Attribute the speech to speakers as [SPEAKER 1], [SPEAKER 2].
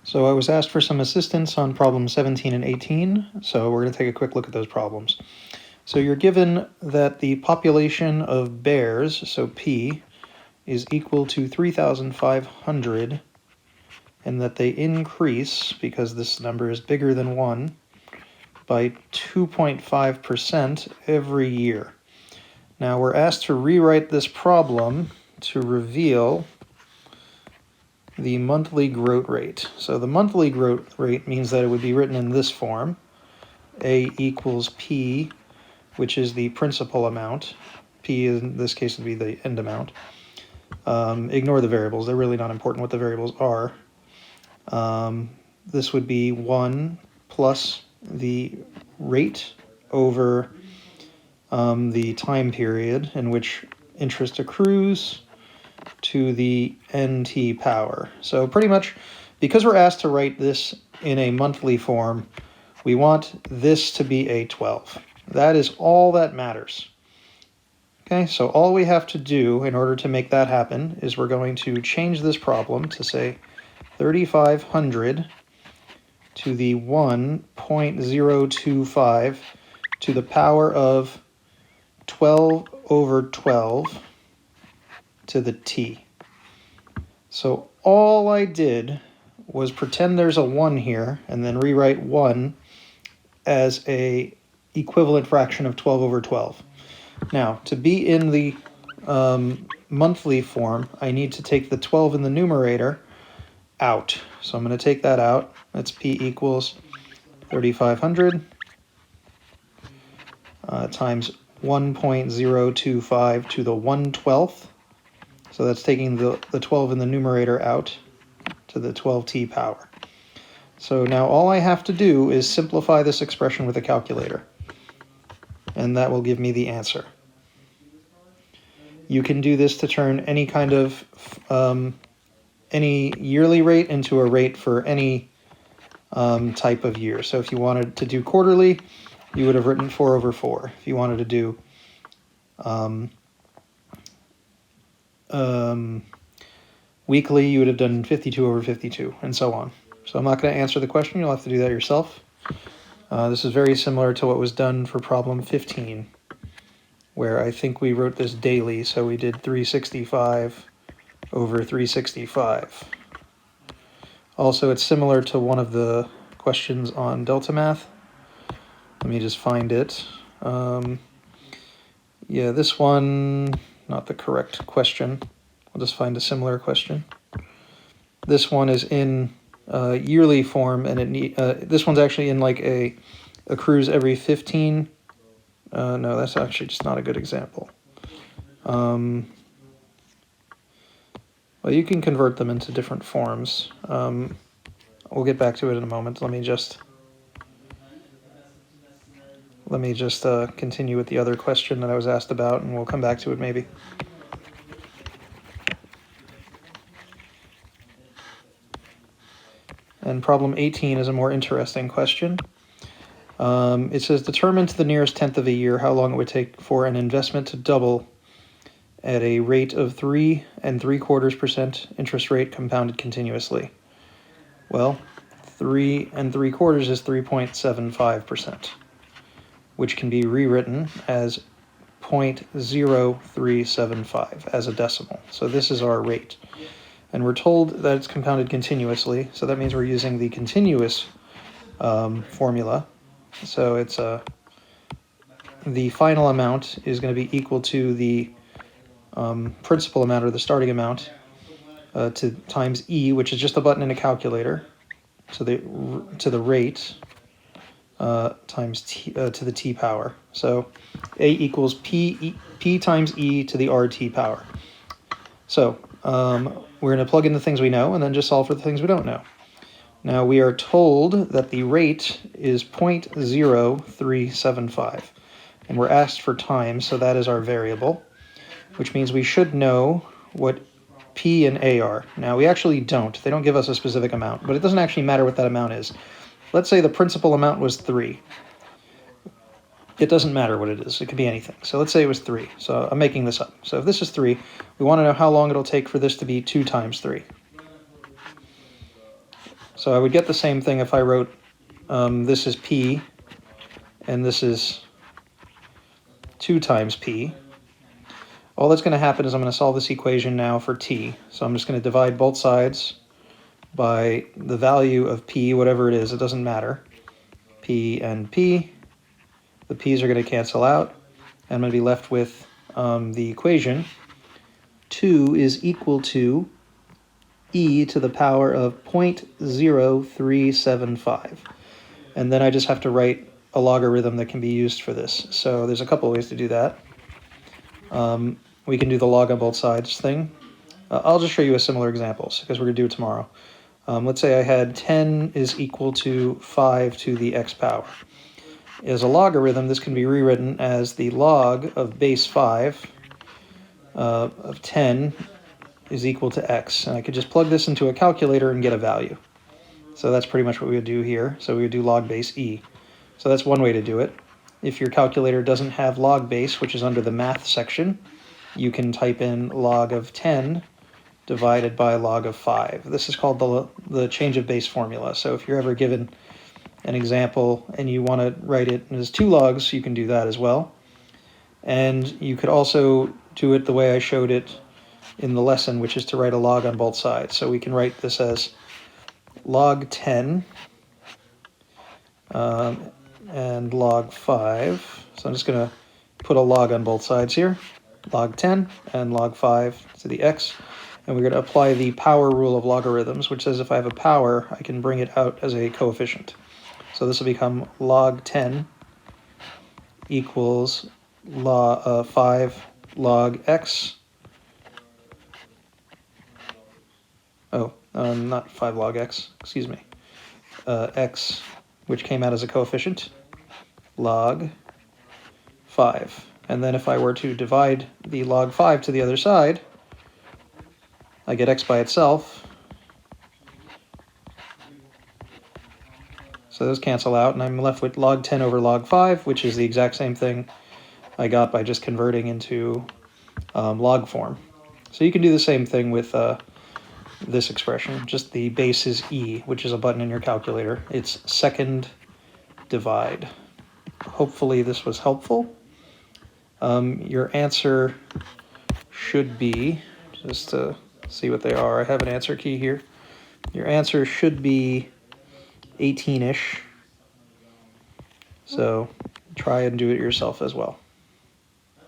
[SPEAKER 1] So I was asked for some assistance on problems 17 and 18, so we're going to take a quick look at those problems. So you're given that the population of bears, so P, is equal to 3,500, and that they increase, because this number is bigger than 1, by 2.5% every year. Now we're asked to rewrite this problem to reveal the monthly growth rate. So the monthly growth rate means that it would be written in this form: A equals P, which is the principal amount. P in this case would be the end amount. Ignore the variables, they're really not important what the variables are. This would be 1 plus the rate over the time period in which interest accrues to the nt power. So pretty much, because we're asked to write this in a monthly form, we want this to be a 12. That is all that matters. Okay, so all we have to do in order to make that happen is we're going to change this problem to say 3,500 to the 1.025 to the power of 12 over 12 to the t. So all I did was pretend there's a 1 here and then rewrite 1 as a equivalent fraction of 12 over 12. Now, to be in the monthly form, I need to take the 12 in the numerator out. So I'm going to take that out. That's P equals 3,500 times 1.025 to the 1/12. So that's taking the 12 in the numerator out to the 12t power. So now all I have to do is simplify this expression with a calculator, and that will give me the answer. You can do this to turn any kind of any yearly rate into a rate for any type of year. So if you wanted to do quarterly, you would have written 4 over 4. If you wanted to do weekly, you would have done 52 over 52, and so on. So I'm not going to answer the question. You'll have to do that yourself. This is very similar to what was done for problem 15, where I think we wrote this daily, so we did 365 over 365. Also, it's similar to one of the questions on Delta Math. Let me just find it. Yeah, this one, not the correct question. I'll just find a similar question. This one is in yearly form, and this one's actually in like accrues every 15. No, that's actually just not a good example. Well, you can convert them into different forms. We'll get back to it in a moment. Let me just continue with the other question that I was asked about, and we'll come back to it maybe. And problem 18 is a more interesting question. It says, determine to the nearest tenth of a year how long it would take for an investment to double at a rate of 3 3/4% interest rate compounded continuously. Well, 3 3/4 is 3.75%, which can be rewritten as 0.0375 as a decimal. So this is our rate. And we're told that it's compounded continuously, so that means we're using the continuous formula. So it's the final amount is going to be equal to the principal amount, or the starting amount, to times e, which is just a button in a calculator, to the rate times t to the t power. So a equals p times e to the RT power. So we're going to plug in the things we know and then just solve for the things we don't know. Now we are told that the rate is 0.0375, and we're asked for time, so that is our variable, which means we should know what P and A are. Now we actually don't. They don't give us a specific amount, but it doesn't actually matter what that amount is. Let's say the principal amount was 3. It doesn't matter what it is. It could be anything. So let's say it was 3. So I'm making this up. So if this is 3, we want to know how long it'll take for this to be 2 times 3. So I would get the same thing if I wrote this is p, and this is 2 times p. All that's going to happen is I'm going to solve this equation now for t. So I'm just going to divide both sides by the value of p, whatever it is, it doesn't matter. P and p. The p's are going to cancel out. And I'm going to be left with the equation 2 is equal to e to the power of 0.0375. And then I just have to write a logarithm that can be used for this. So there's a couple ways to do that. We can do the log on both sides thing. I'll just show you a similar examples because we're going to do it tomorrow. Let's say I had 10 is equal to 5 to the x power. As a logarithm, this can be rewritten as the log of base 5 of 10 is equal to x. And I could just plug this into a calculator and get a value. So that's pretty much what we would do here. So we would do log base e. So that's one way to do it. If your calculator doesn't have log base, which is under the math section, you can type in log of 10 divided by log of 5. This is called the change of base formula. So if you're ever given an example and you want to write it as 2 logs, you can do that as well. And you could also do it the way I showed it in the lesson, which is to write a log on both sides. So we can write this as log 10 and log 5. So I'm just going to put a log on both sides here, log 10 and log 5 to the x. And we're going to apply the power rule of logarithms, which says if I have a power, I can bring it out as a coefficient. So this will become log 10 equals 5 log x. Oh, not 5 log x, excuse me. X, which came out as a coefficient, log 5. And then if I were to divide the log 5 to the other side, I get x by itself. So those cancel out, and I'm left with log 10 over log 5, which is the exact same thing I got by just converting into log form. So you can do the same thing with this expression, just the base is e, which is a button in your calculator. It's second divide. Hopefully this was helpful. Your answer should be, just to see what they are, I have an answer key here. Your answer should be 18-ish. So try and do it yourself as well.